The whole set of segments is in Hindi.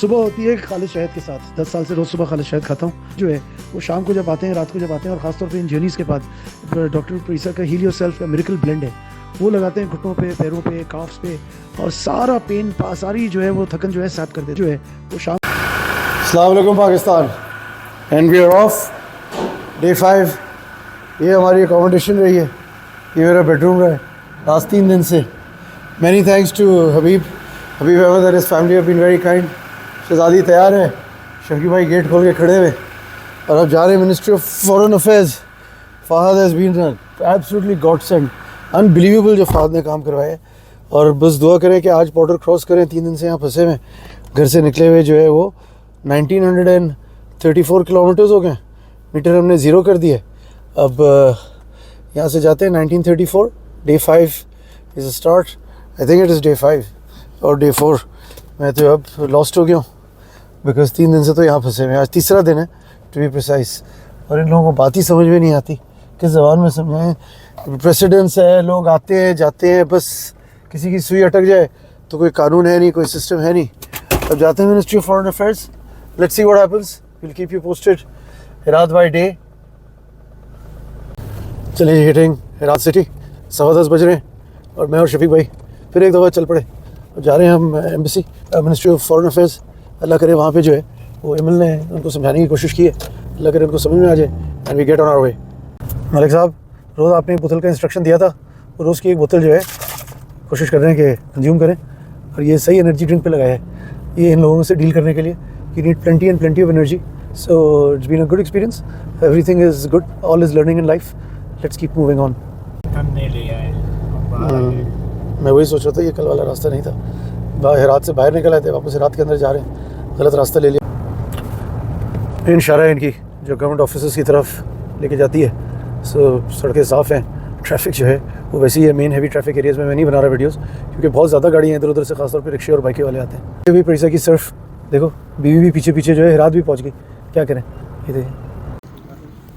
सुबह होती है खालिद शहद के साथ। 10 साल से रोज़ सुबह खालिद शहद खाता हूँ। जो है वो शाम को जब आते हैं, रात को जब आते हैं, और ख़ासतौर पे इन जर्नीज़ के बाद डॉक्टर प्रीसा का हील योरसेल्फ का मिरेकल ब्लेंड है, वो लगाते हैं घुटनों पे, पैरों पे, काफ्स पे, और सारा पेन सारी जो है वो थकन जो है साफ कर देते। जो है वो शाम। अस्सलाम वालेकुम Pakistan, and we are of day 5। ये हमारी अकोमोडेशन रही है, ये मेरा बेडरूम रहा है लास्ट 3 दिन से। Many thanks to Habib Ahmed and his family have been very kind. Shahzadi तैयार है, शफी भाई गेट खोल के खड़े हुए, और अब जा रहे हैं ministry of foreign affairs. Fahad has been absolutely godsend, unbelievable जो फ़हद ने काम करवाया है। और बस दुआ करें कि आज बॉर्डर क्रॉस करें। 3 दिन से यहाँ फंसे हुए, घर से निकले हुए जो है वो 1934 किलोमीटर्स हो गए। मीटर हमने ज़ीरो कर दिए। अब यहाँ से जाते हैं 1934। Day 5 is a start. I think it is day 5 और डे 4। मैं तो अब लॉस्ट हो गया हूँ, बिकॉज 3 दिन से तो यहाँ फंसे हुए। आज तीसरा दिन है टू बी प्रिसाइज, और इन लोगों को बात ही समझ में नहीं आती, किस ज़बान में समझाएं। प्रेसिडेंट्स है, लोग आते हैं जाते हैं, बस किसी की सुई अटक जाए तो कोई कानून है नहीं, कोई सिस्टम है नहीं। अब जाते हैं ministry of foreign affairs. Let's see what happens, will keep you posted. Herat by day, चलिए हिटिंग हेरात सिटी। 10:15 बज रहे हैं, और मैं और शफीक भाई फिर एक दफ़ा चल पड़े। जा रहे हैं हम embassy, ministry of foreign affairs. Allah करे वहाँ पे जो है वो एमएल ने उनको समझाने की कोशिश की है, अल्लाह करे उनको समझ में आ जाए, and we get on our way. Malik साहब, रोज़ आपने एक बोतल का इंस्ट्रक्शन दिया था, रोज़ की एक बोतल जो है कोशिश कर रहे हैं कि कंज्यूम करें, और ये सही एनर्जी ड्रिंक पे लगाया है ये इन लोगों से डील करने के लिए। You need plenty of energy, so it's been a good experience. Everything is good, all is learning in life. Let's keep moving on. हमने लिया है, मैं वही सोच रहा था, ये कल वाला रास्ता नहीं था। हेरात से बाहर निकल आए थे, वापस हेरात के अंदर जा रहे हैं, गलत रास्ता ले लिया। इशारा है इनकी जो गवर्नमेंट ऑफिस की तरफ लेके जाती है। सो सड़कें साफ़ हैं, ट्रैफिक जो है वो वैसे ही है। मेन हैवी ट्रैफिक एरियाज़ में मैं नहीं बना रहा वीडियोस, क्योंकि बहुत ज़्यादा गाड़ियाँ इधर उधर से, खासतौर पे रिक्शे और बाइकें वाले आते हैं। ये भी पैसा की सिर्फ देखो, बीवी भी पीछे पीछे जो है हेरात भी पहुँच गई, क्या करें। ये देखिए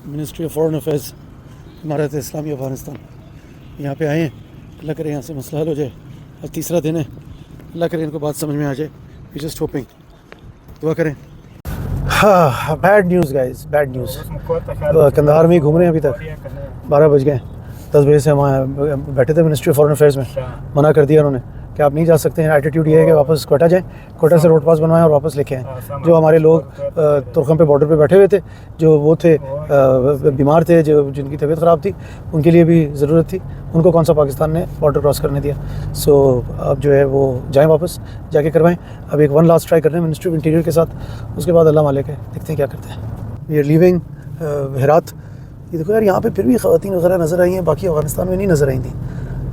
मिनिस्ट्री ऑफ फॉरेन अफेयर्स, इमारत इस्लामी अफगानिस्तान, यहाँ पे आए हैं। अल्लाह करे यहाँ से मसला हल हो जाए। आज तीसरा दिन है, अल्लाह करे इनको बात समझ में आ जाए। वी जस्ट होपिंग, दुआ करें। हाँ, bad news guys, bad news. Kandahar में ही घूम रहे हैं अभी तक, 12 बज गए। 10 बजे से हम बैठे थे मिनिस्ट्री ऑफ फॉरेन अफेयर्स में, मना कर दिया उन्होंने कि आप नहीं जा सकते हैं। एटीट्यूड ये है कि वापस कोटा जाएँ, कोटा से रोड पास बनवाएं और वापस लेके आएँ। जो हमारे लोग तुर्खम पे बॉर्डर पे बैठे हुए थे, जो वो थे बीमार थे, जो जिनकी तबीयत ख़राब थी, उनके लिए भी ज़रूरत थी, उनको कौन सा पाकिस्तान ने बॉर्डर क्रॉस करने दिया। सो अब जो है वो जाएँ, वापस जाके करवाएं। अब एक वन लास्ट ट्राई कर रहे हैं मिनिस्ट्री ऑफ इंटीरियर के साथ, उसके बाद अल्लाह मालिक है, देखते हैं क्या करते हैं। We are leaving Herat. ये देखो यार, यहाँ पे फिर भी ख़वातीन वगैरह नज़र आई हैं, बाकी अफगानिस्तान में नहीं नज़र आई थी।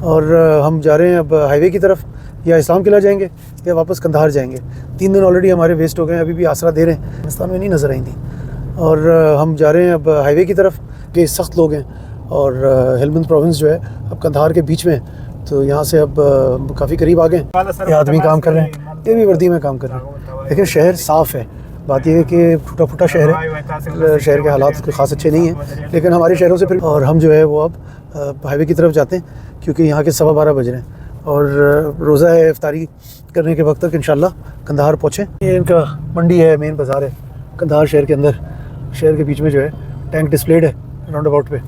और हम जा रहे हैं अब हाईवे की तरफ, या इस्लाम किला जाएंगे या वापस कंधार जाएंगे। 3 दिन ऑलरेडी हमारे वेस्ट हो गए हैं, अभी भी आसरा दे रहे हैं, अफगानिस्तान में नहीं नज़र आई थी। और हम जा रहे हैं अब हाईवे की तरफ, कि सख्त लोग हैं, और हेलमंद प्रोविंस जो है अब कंधार के बीच में है, तो यहाँ से अब काफ़ी करीब आ गए। ये आदमी काम कर रहे हैं, ये भी वर्दी में काम कर रहे हैं। लेकिन शहर साफ़ है। बात यह है कि टूटा फूटा शहर है, शहर के हालात कोई ख़ास अच्छे नहीं हैं, लेकिन हमारे शहरों से फिर। और हम जो है वो अब हाईवे की तरफ जाते हैं, क्योंकि यहाँ के 12:15 बज रहे हैं, और रोज़ा है, इफ्तारी करने के वक्त तक इंशाल्लाह कंधार पहुँचें। ये इनका मंडी है, मेन बाज़ार है कंधार शहर के अंदर। शहर के बीच में जो है टैंक डिस्प्लेड है राउंड अबाउट पे,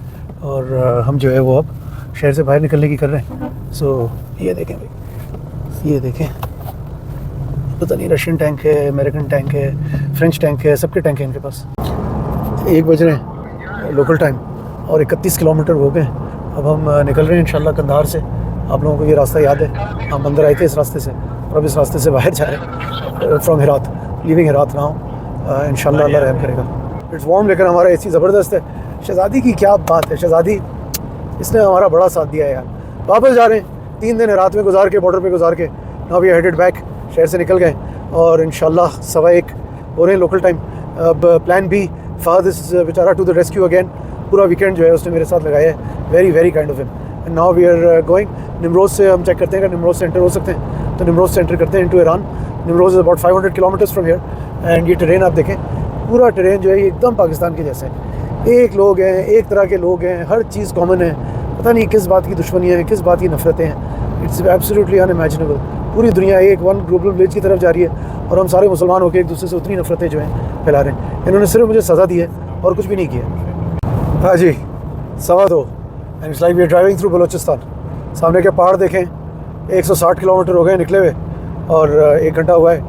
और हम जो है वो अब शहर से बाहर निकलने की कर रहे हैं। सो ये देखें भाई, ये देखें, पता नहीं रशियन टैंक है, अमेरिकन टैंक है, फ्रेंच टैंक है, सबके टैंक हैं इनके पास। 1 बज रहे हैं लोकल टाइम, और 31 किलोमीटर हो गए। अब हम निकल रहे हैं इंशाल्लाह कंधार से। आप लोगों को ये रास्ता याद है, हम अंदर आए थे इस रास्ते से, और अब इस रास्ते से बाहर जा रहे हैं from Herat, leaving Herat now. इंशाल्लाह अल्लाह रहम करेगा। इट्स वार्म, लेकिन हमारा एसी ज़बरदस्त है। शहज़ादी की क्या बात है, शहज़ादी इसने हमारा बड़ा साथ दिया है यार। वापस जा रहे हैं, 3 दिन हेरात में गुजार के, बॉर्डर पे गुजार के, now we are headed back. शहर से निकल गए, और इंशाल्लाह 1:15 हो रहे हैं लोकल टाइम। अब प्लान बी, फ़हद इज़ बेचारा टू द रेस्क्यू अगेन। पूरा वीकेंड जो है उसने मेरे साथ लगाया है, very very kind of him. And now we are going Nimroz से। हम चेक करते हैं कि निमरोज़ से एंटर हो सकते हैं, तो निमरोज़ से एंटर करते हैं into Iran. Nimroz is about 500 kilometres from here. And ये ट्रेन आप देखें, पूरा ट्रेन जो है ये एकदम पाकिस्तान के जैसे है। एक लोग हैं, एक तरह के लोग हैं, हर चीज़ कॉमन है। पता नहीं किस बात की दुश्मनियाँ हैं, किस बात की नफ़रतें हैं। It's absolutely unimaginable. पूरी दुनिया एक वन ग्लोबल विलेज की तरफ जा रही है और हम सारे मुसलमान होकर एक दूसरे से उतनी नफरतें जो हैं फैला रहे हैं। इन्होंने सिर्फ मुझे सज़ा दी है और कुछ भी नहीं किया। हाँ जी, 2:15 and it's like we are driving through Balochistan. सामने के पहाड़ देखें, 160 किलोमीटर हो गए निकले हुए और 1 घंटा हुआ है।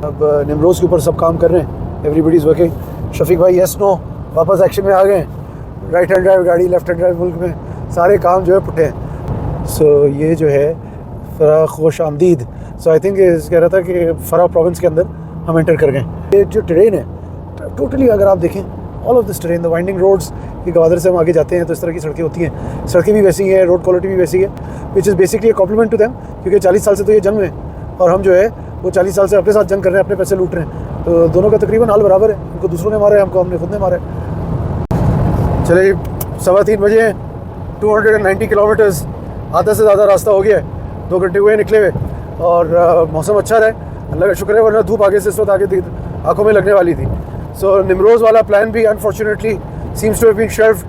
अब निमरोज़ के ऊपर सब काम कर रहे हैं, एवरीबडी इज़ वर्किंग। शफीक भाई यस नो वापस एक्शन में आ गए हैं। राइट हैंड ड्राइव गाड़ी, लेफ्ट हैंड ड्राइव मुल्क में सारे काम जो है पुट्टे हैं। सो ये जो है फ़रा खुश आमदीद। सो आई थिंक कह रहा था कि फ़रा प्रोविंस के अंदर हम एंटर कर गए। ये जो ट्रेन है टोटली अगर आप देखें all of this terrain the winding roads कि गवादर से हम आगे जाते हैं तो इस तरह की सड़कें होती हैं। सड़कें भी वैसी हैं, रोड क्वालिटी भी वैसी है, which is basically a complement to them, क्योंकि 40 साल से तो ये जंग में और हम जो है वो 40 साल से अपने साथ जंग कर रहे हैं, अपने पैसे लूट रहे हैं। तो दोनों का तकरीबन हाल बराबर है। उनको दूसरों ने मारा है, हमको हमने खुद ने मारा है। चलिए 3:15 बजे हैं, 290 किलोमीटर्स, आधा से ज़्यादा रास्ता हो गया है। 2 घंटे हुए निकले हुए और मौसम अच्छा रहा है, अल्लाह का शुक्र है, वरना धूप आगे से इस वक्त आगे आँखों में लगने वाली थी। सो निमरोज़ वाला प्लान भी unfortunately seems to have been shelved.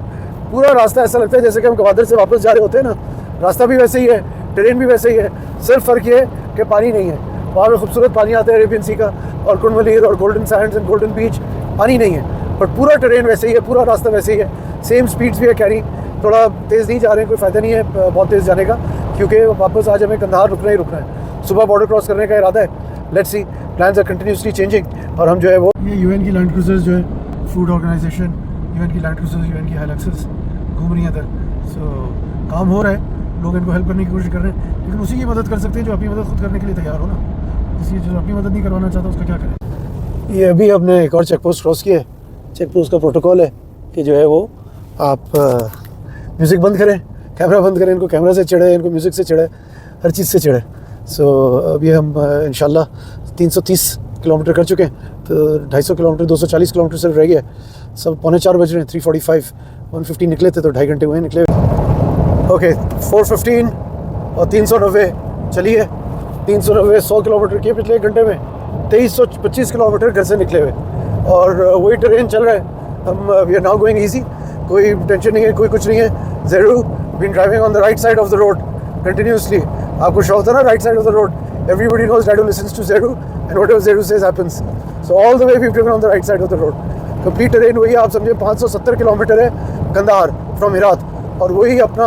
पूरा रास्ता ऐसा लगता है जैसे कि हम गवादर से वापस जा रहे होते हैं ना। रास्ता भी वैसे ही है, ट्रेन भी वैसे ही है, सिर्फ फ़र्क ये है कि पानी नहीं है। वहाँ पे खूबसूरत पानी आता है अरेबियन सी का और कुंडमलीर और golden Sands and golden beach, पानी नहीं है, बट पूरा ट्रेन वैसे ही है, पूरा रास्ता वैसे ही है। सेम स्पीड्स भी है कैरी, थोड़ा तेज़ नहीं जा रहे हैं, कोई फ़ायदा नहीं है बहुत तेज़ जाने का, क्योंकि वापस आज हमें कंधार रुकना ही रुकना है। सुबह बॉर्डर क्रॉस करने का इरादा है। Let's see, plans are continuously changing. और हम जो है वो ये यूएन की लैंड क्रूजर्स जो है, फूड ऑर्गेनाइजेशन, यूएन की लैंड क्रूजर्स, यूएन की हाइलक्सेस घूम रही हैं इधर। सो काम हो रहा है, लोग इनको हेल्प करने की कोशिश कर रहे हैं, लेकिन उसी की मदद कर सकते हैं जो अपनी मदद खुद करने के लिए तैयार हो ना। इसलिए जो अपनी मदद नहीं करवाना चाहता उसका क्या करें। ये अभी हमने एक और चेक पोस्ट क्रॉस किया है। चेक पोस्ट का प्रोटोकॉल है कि जो है वो आप म्यूज़िक बंद करें, कैमरा बंद करें, इनको कैमरा से चढ़े, इनको म्यूज़िक से चढ़े, हर चीज़ से चढ़े। सो अभी हम इंशाल्लाह 330 किलोमीटर कर चुके हैं, तो 250 किलोमीटर, 240 किलोमीटर सिर्फ रह गया। सब 3:45 बज रहे हैं, 3:45, 150 निकले थे तो 2.5 घंटे हुए निकले। ओके 4:15 और 390 चलिए। 390 100 किलोमीटर किए पिछले 1 घंटे में। 2325 किलोमीटर घर से निकले हुए और वही ट्रेन चल रहा है। हम we are now going easy, कोई टेंशन नहीं है, कोई कुछ नहीं है। Zeru been driving on the right side of the road continuously. आपको शौक था ना right side of the road, everybody knows Dadu listens to Zeru and whatever Zeru says happens. So all the way we've driven on the right side of the road. Complete terrain वही आप समझे 570 किलोमीटर है कंधार फ्रॉम हेरात, और वही अपना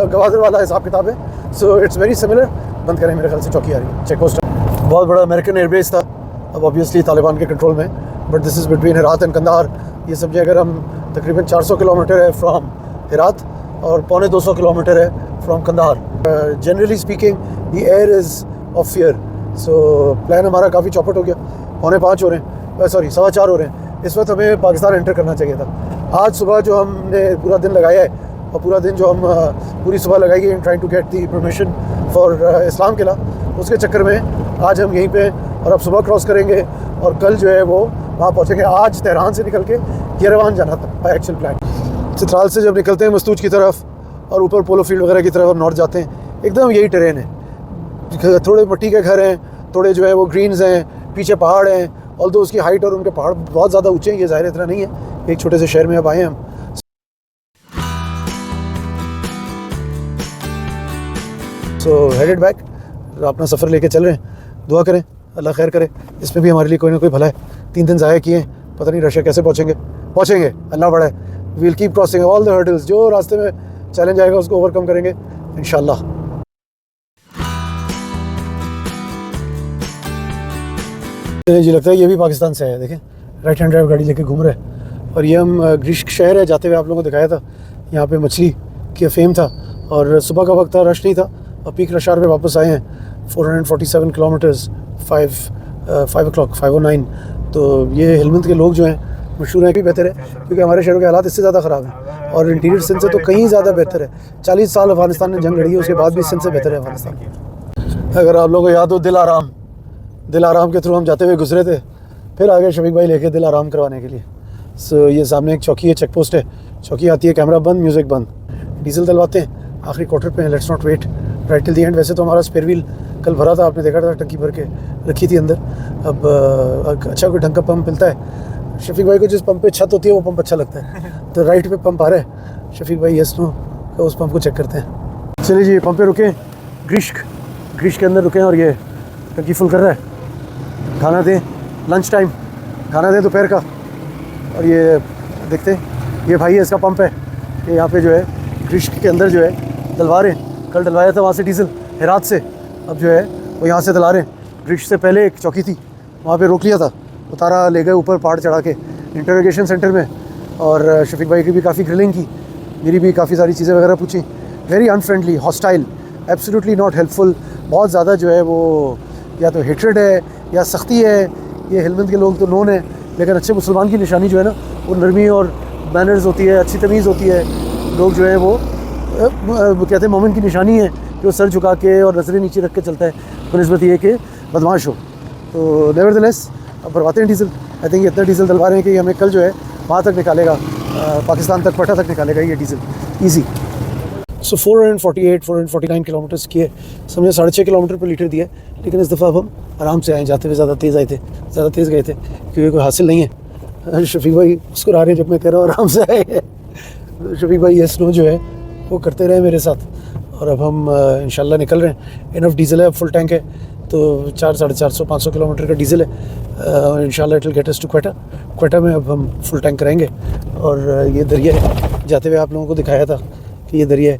गवादर वाला हिसाब किताब है। So it's very similar. बंद करें, मेरे ख्याल से चौकी आ रही है, चेक पोस्ट। बहुत बड़ा अमेरिकन एयरबेस था, अब ऑब्वियसली तालिबान के कंट्रोल में, but this is between Herat and Kandahar. ये समझे अगर हम तकरीबन 400 किलोमीटर है फ्रॉम हेरात और 250 किलोमीटर है from Kandahar. Generally speaking the air is of fear. So plan हमारा काफ़ी चौपट हो गया। 4:45 हो रहे हैं, सॉरी 4:15 हो रहे हैं। इस वक्त हमें पाकिस्तान एंटर करना चाहिए था। आज सुबह जो हमने पूरा दिन लगाया है और पूरा दिन जो हम पूरी सुबह लगाई है trying to get the permission for Islam Qala, उसके चक्कर में आज हम यहीं पे और अब सुबह क्रॉस करेंगे और कल जो है वो वहाँ पहुँचेंगे। आज तेहरान से निकल के येरेवान जाना था बाई एक्चुअल प्लान। चित्राल से जब निकलते हैं मस्तूज की तरफ और ऊपर पोलो फील्ड वगैरह की तरफ और नॉर्थ जाते हैं, एकदम यही ट्रेन है। थोड़े मिट्टी के घर हैं, थोड़े जो है वो ग्रीन्स हैं, पीछे पहाड़ हैं, ऑल्दो उसकी हाइट और उनके पहाड़ बहुत ज़्यादा ऊंचे हैं। ये ज़ाहिर इतना नहीं है, एक छोटे से शहर में अब आए हैं हम। सो हेडेड बैक, अपना सफ़र लेके चल रहे हैं। दुआ करें अल्लाह खैर करे, इसमें भी हमारे लिए कोई ना कोई भला है। 3 दिन ज़ाया किए, पता नहीं रशिया कैसे पहुँचेंगे, अल्लाह बड़ा है। We will keep crossing all the hurdles, जो रास्ते में चैलेंज आएगा उसको ओवरकम करेंगे इंशाल्लाह। जी लगता है ये भी पाकिस्तान से है, देखें राइट हैंड ड्राइव गाड़ी लेके घूम रहे हैं। और ये हम ग्रिश्क शहर है, जाते हुए आप लोगों को दिखाया था, यहाँ पे मछली की फेम था और सुबह का वक्त था, रश नहीं था, और पीक रश आवर पे वापस आए हैं। 447 किलोमीटर्स 5 o'clock 5:09। तो ये हेलमंद के लोग जो हैं मशहूर हैं, भी बेहतर है क्योंकि हमारे शहरों के हालात इससे ज़्यादा ख़राब हैं और इंटीरियर सिंध से तो कहीं ज़्यादा बेहतर है। 40 साल अफगानिस्तान ने जंग लड़ी है, उसके बाद भी सिंध से बेहतर है अफगानिस्तान। अगर आप लोगों को याद हो दिल आराम के थ्रू हम जाते हुए गुजरे थे, फिर आगे शफीक भाई लेके दिल आराम करवाने के लिए। सो ये सामने एक चौकी है, चेक पोस्ट है, चौकी आती है, कैमरा बंद, म्यूज़िक बंद। डीजल डलवाते हैं, आखिरी क्वार्टर पे हैं, let's not wait right till the end. वैसे तो हमारा स्पेयर व्हील कल भरा था, आपने देखा था, टंकी भर के रखी थी अंदर। अब अच्छा कोई ढंग का पंप मिलता है। शफीक भाई को जिस पंप पे छत होती है वो पंप अच्छा लगता है, तो राइट पे पंप आ रहा है। शफीक भाई यस नो उस पंप को चेक करते हैं। चलिए जी पंप पे रुके, ग्रिश्क के अंदर रुके और ये टंकी फुल कर रहा है, खाना दें लंच टाइम, खाना दें दोपहर का। और ये देखते हैं, ये भाई है इसका पंप है कि यहाँ पे जो है ग्रिश के अंदर जो है डलवा रहे हैं। कल डलवाया था वहाँ से डीजल हेरात से, अब जो है वो यहाँ से डला रहे हैं। ग्रिश से पहले एक चौकी थी, वहाँ पे रोक लिया था, उतारा ले गए ऊपर पहाड़ चढ़ा के इंटरोगेशन सेंटर में। और शफीक भाई की भी काफ़ी ग्रिलिंग की, मेरी भी काफ़ी सारी चीज़ें वगैरह पूछी। Very unfriendly, hostile, absolutely not helpful. बहुत ज़्यादा जो है वो या तो हेट्रेड है या सख्ती है। ये हेलमंद के लोग तो नोन है, लेकिन अच्छे मुसलमान की निशानी जो है ना वो नरमी और मैनर्स होती है, अच्छी तमीज़ होती है। लोग जो है वो कहते हैं मोमिन की निशानी है कि वो सर झुका के और नज़रें नीचे रख के चलता है, बनिस्बत ये कि बदमाश हो। तो नेवरदलेस अब भरवाते हैं डीजल। आई थिंक इतना डीजल डलवा रहे हैं कि हमें कल जो है वहाँ तक निकालेगा, पाकिस्तान तक, क्वेटा तक निकालेगा ये डीजल ईजी। सो 449 किलोमीटर्स किए, समझे 6.5 किलोमीटर पर लीटर दिया। लेकिन इस दफ़ा अब हम आराम से आए, जाते हुए ज़्यादा तेज़ आए थे, ज़्यादा तेज़ गए थे क्योंकि कोई हासिल नहीं है। शफीक भाई उसको आ रहे हैं जब मैं कह रहा हूँ आराम से आए हैं। शफीक भाई ये स्नो जो है वो करते रहे मेरे साथ, और अब हम इंशाल्लाह निकल रहे हैं। इनफ डीजल है, अब फुल टैंक है, तो 400-450-500 किलोमीटर का डीजल है। इंशाल्लाह it will get us to Quetta में अब हम फुल टैंक करेंगे। और ये दरिया है, जाते हुए आप लोगों को दिखाया था कि ये दरिया है,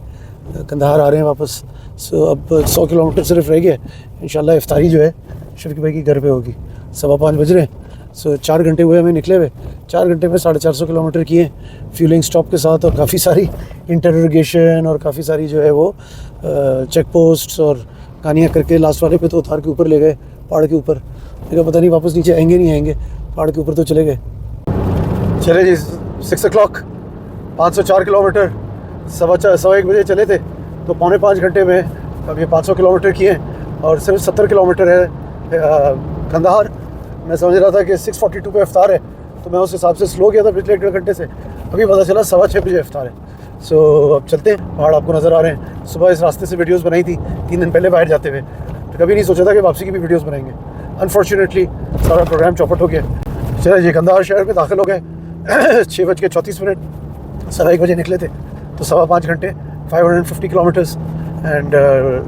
कंधार आ रहे हैं वापस। सो अब 100 किलोमीटर सिर्फ रह गया। इंशाल्लाह इफ्तारी जो है शफीक भाई की घर पे होगी। 5:15 बज रहे हैं। सो 4 घंटे हुए हमें निकले हुए, 4 घंटे में 450 किलोमीटर किए फ्यूलिंग स्टॉप के साथ, और काफ़ी सारी इंटरोगेशन और काफ़ी सारी जो है वो चेक पोस्ट्स और कहानियाँ करके लास्ट वाले पे तो उतार के ऊपर ले गए पहाड़ के ऊपर। लेकिन पता नहीं वापस नीचे आएंगे नहीं आएंगे, पहाड़ के ऊपर तो चले गए। चले जी 6 o'clock, 504 किलोमीटर, 1:15 बजे चले थे, तो 4.25 घंटे में अब ये 500 किलोमीटर किए। और सिर्फ 70 किलोमीटर है कंधार। मैं समझ रहा था कि 6:42 पे इफ्तार है, तो मैं उस हिसाब से स्लो गया था पिछले 1.5 घंटे से। अभी पता चला 6:15 बजे इफ्तार है। सो अब चलते हैं, पहाड़ आपको नज़र आ रहे हैं। सुबह इस रास्ते से वीडियोस बनाई थी 3 दिन पहले बाहर जाते हुए, तो कभी नहीं सोचा था कि वापसी की भी वीडियोस बनाएंगे। अनफॉर्चुनेटली सारा प्रोग्राम चौपट हो गया। चले जी कंधार शहर में दाखिल हो गए 6:34, 1:15 बजे निकले थे, तो 5.25 घंटे, 550 किलोमीटर्स। एंड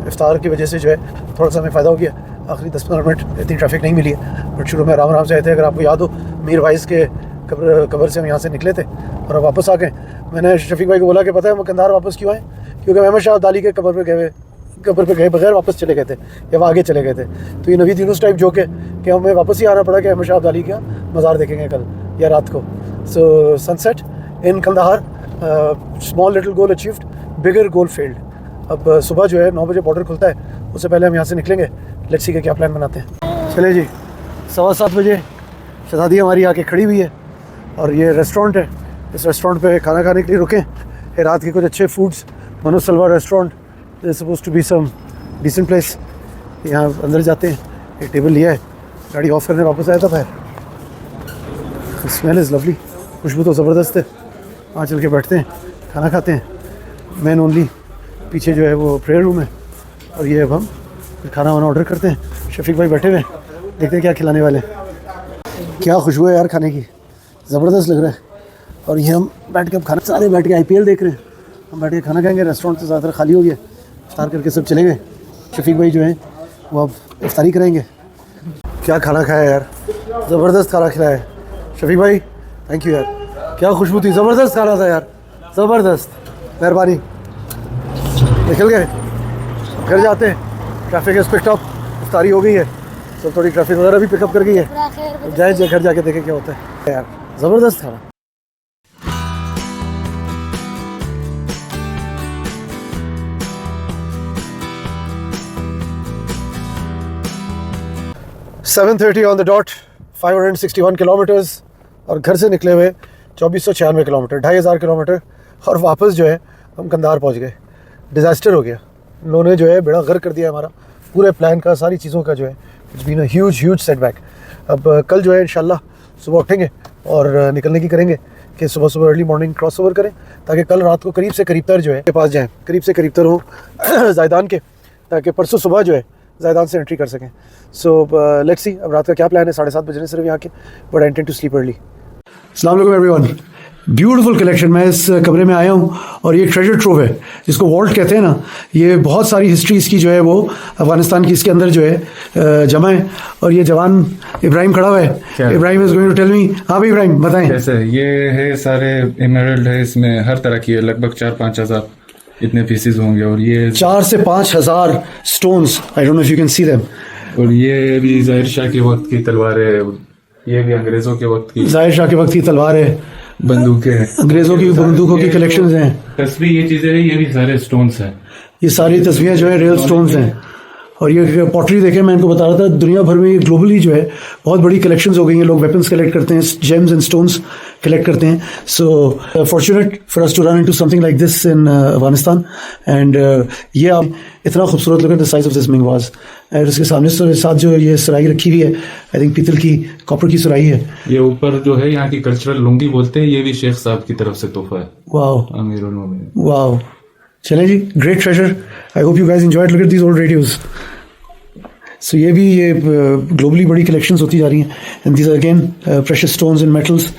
इफ्तार की वजह से जो है थोड़ा सा हमें फ़ायदा हो गया। आखिरी 10-15 मिनट इतनी ट्रैफिक नहीं मिली है, बट शुरू में आराम आराम से आए थे। अगर आपको याद हो, मीर वाइस के कब्र से हम यहाँ से निकले थे और अब वापस आ गए। मैंने शफीक भाई को बोला कि पता है हम कंधार वापस क्यों आए, क्योंकि अहमद शाह अब्दाली के कब्र पे गए बगैर वापस चले गए थे, या वह आगे चले गए थे। तो ये नवीद यूनुस टाइप जोक है कि हमें वापस ही आना पड़ा कि अहमद शाह अब्दाली का मज़ार देखेंगे कल या रात को। सो सनसेट इन कंधार, स्मॉल लिटिल गोल अचीव्ड, बिगर गोल फेल्ड। अब सुबह जो है 9 बजे बॉर्डर खुलता है, उससे पहले हम यहाँ से निकलेंगे। लेट्स सी के क्या प्लान बनाते हैं। चले जी 7:15 बजे शहजादी हमारी आके खड़ी हुई है, और ये रेस्टोरेंट है। इस रेस्टोरेंट पे खाना खाने के लिए रुके हैं। रात के कुछ अच्छे foods, Manoj Salwa restaurant, is suppose to be some decent place. यहाँ अंदर जाते हैं, एक टेबल लिया है, गाड़ी ऑफ करने वापस आया था बाहर। स्मेल इज़ लवली, खुशबू तो ज़बरदस्त है। वहाँ चल के बैठते हैं, खाना खाते हैं। मैन ओनली, पीछे जो है वो प्रेयर रूम है, और ये अब हम खाना वाना ऑर्डर करते हैं। शफीक भाई बैठे हुए हैं, देखते हैं क्या खिलाने वाले हैं। क्या खुशबू है यार खाने की, ज़बरदस्त लग रहा है। और ये हम बैठ के अब खाना, सारे बैठ के IPL देख रहे हैं, हम बैठ के खाना खाएंगे। रेस्टोरेंट तो ज़्यादातर खाली हो गया, इफ्तार करके सब चले गए। शफीक भाई जो हैं वो अब इफ्तारी करेंगे। क्या खाना खाया यार, ज़बरदस्त खाना खिलाया है शफीक भाई, थैंक यू यार। क्या खुशबू थी, ज़बरदस्त खाना था यार, ज़बरदस्त, मेहरबानी। निकल गए, घर जाते हैं। ट्रैफिक इज पिकड अप, इफ्तारी हो गई है, सब थोड़ी ट्रैफिक वगैरह भी पिकअप कर गई है। तो जाए घर जाके देखें क्या होता है यार, ज़बरदस्त खाना। $7:30 ऑन द डॉट, 561 किलोमीटर्स, और घर से निकले हुए 2496 किलोमीटर, 2500 किलोमीटर, और वापस जो है हम कंधार पहुंच गए। डिज़ास्टर हो गया, उन्होंने जो है बेड़ा गर्क कर दिया हमारा पूरे प्लान का, सारी चीज़ों का जो है। It's been a huge setback. अब कल जो है इंशाल्लाह सुबह उठेंगे और निकलने की करेंगे कि सुबह अर्ली मॉर्निंग क्रॉस ओवर करें, ताकि कल रात को करीब से करीब तर जो है के पास जाएँ, करीब से करीब तर हों ज़ायदान के, ताकि परसों सुबह जो है ज़ायदान से एंट्री कर सकें। सो लेट्स सी अब रात का क्या प्लान है। 7:30 बजने सिर्फ यहाँ के, but I intend to sleep early. अस्सलाम वालेकुम एवरीवन। Beautiful collection. मैं इस कमरे में आया हूँ और ये ट्रेजर ट्रोव है जिसको वॉल्ट कहते हैं ना। ये बहुत सारी हिस्ट्री इसकी जो है वो अफगानिस्तान की इसके अंदर जो है जमा है। और ये जवान इब्राहिम खड़ा हुआ है। Ibrahim is going to tell me. हाँ भाई इब्राहिम बताएं। कैसे ये है, सारे एमराल्ड है, इसमें हर तरह की है, लगभग 4-5 हजार इतने पीसेस होंगे। और ये 4 से 5 हजार stones. I don't know if you can see them. और ये भी जाहिर शाह के वक्त की तलवार है, ये भी अंग्रेजों के वक्त की जाहिर शाह के वक्त की तलवार है, बंदूकें हैं, अंग्रेजों की बंदूकों की कलेक्शंस हैं। तस्वीर ये चीजें हैं, ये भी सारे स्टोन्स हैं। ये सारी तस्वीरें जो है रियल स्टोन्स हैं। और ये पॉटरी देखें, मैं इनको बता रहा था दुनिया भर में ग्लोबली जो है बहुत बड़ी कलेक्शंस हो गई हैं। लोग वेपन्स कलेक्ट करते हैं, जेम्स एंड स्टोन्स कलेक्ट करते हैं। So fortunate for us to run into something like this in Afghanistan. And ये आप इतना खूबसूरत look at the size of this मिंगवाज। और इसके सामने साथ जो ये सुराही रखी हुई है, आई थिंक पीतल की, कॉपर की सुराही है। ये ऊपर जो है यहाँ की कल्चरल लुंगी बोलते हैं, ये भी शेख साहब की तरफ से तोहफा है। वाओ अमीरुल मोमिनीन। वाओ। चलें जी, great treasure. I hope you guys enjoyed. Look at these old radios. So ये भी ये ग्लोबली बड़ी कलेक्शंस होती जा रही हैं। And these are again precious stones in metals.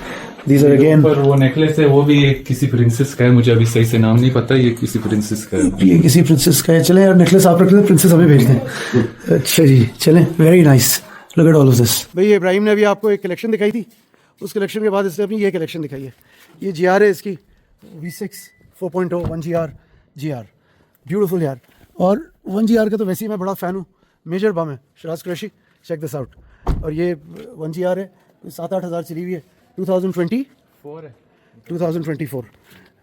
These are again, ऊपर वो नेकलेस है, वो भी एक किसी प्रिंसेस का है, मुझे अभी सही से नाम नहीं पता, ये किसी प्रिंसेस का है। ये किसी प्रिंसेस का है। चलें यार, नेकलेस आप रख लें, प्रिंसेस हमें भेज दें। अच्छा जी, चलें। Very nice. Look at all of this. भाई इब्राहिम ने अभी आपको एक कलेक्शन दिखाई थी, उस कलेक्शन के बाद इसने अपनी ये कलेक्शन दिखाई है। ये GR है इसकी, V6 4.0 1GR GR। ब्यूटीफुल यार। और 1GR का तो वैसे ही मैं बड़ा फ़ैन हूँ। मेजर बम है, Sharaj Qureshi, check this out. और ये 1GR है, 7-8 हज़ार चली हुई है। 2024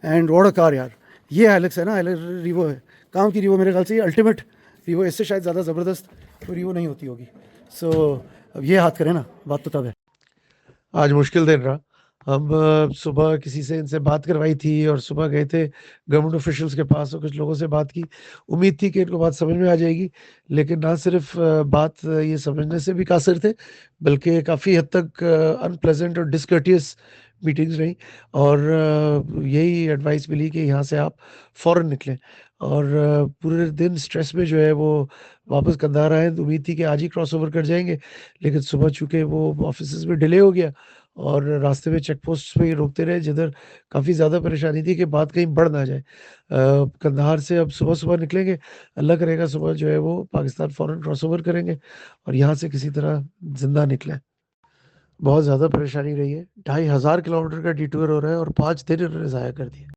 एंड व्हाट अ कार यार। ये हाइलक्स है ना, हाइलक्स रीवो है, काम की रीवो। मेरे ख्याल से ये अल्टीमेट रीवो, इससे शायद ज़्यादा ज़बरदस्त तो रीवो नहीं होती होगी। सो अब ये हाथ करें ना, बात तो तब है। आज मुश्किल दिन रहा। हम सुबह किसी से इनसे बात करवाई थी और सुबह गए थे गवर्नमेंट ऑफिशियल्स के पास और कुछ लोगों से बात की। उम्मीद थी कि इनको बात समझ में आ जाएगी, लेकिन ना सिर्फ बात ये समझने से भी कासिर थे, बल्कि काफ़ी हद तक अनप्लेजेंट और डिसकर्टियस मीटिंग्स रही। और यही एडवाइस मिली कि यहाँ से आप फ़ौरन निकलें। और पूरे दिन स्ट्रेस में जो है वो वापस कंधार आए। तो उम्मीद थी कि आज ही क्रॉस ओवर कर जाएंगे, लेकिन सुबह चूँकि वो ऑफिस में डिले हो गया और रास्ते में चेक पोस्ट पे ही रोकते रहे, जिधर काफ़ी ज़्यादा परेशानी थी कि बात कहीं बढ़ ना जाए। कंधार से अब सुबह-सुबह निकलेंगे, अल्लाह करेगा सुबह जो है वो पाकिस्तान फ़ौरन क्रॉस ओवर करेंगे और यहाँ से किसी तरह ज़िंदा निकलें। बहुत ज़्यादा परेशानी रही है। 2500 किलोमीटर का डिटूर हो रहा है और 5 दिन इन्होंने ज़ाया कर दिए।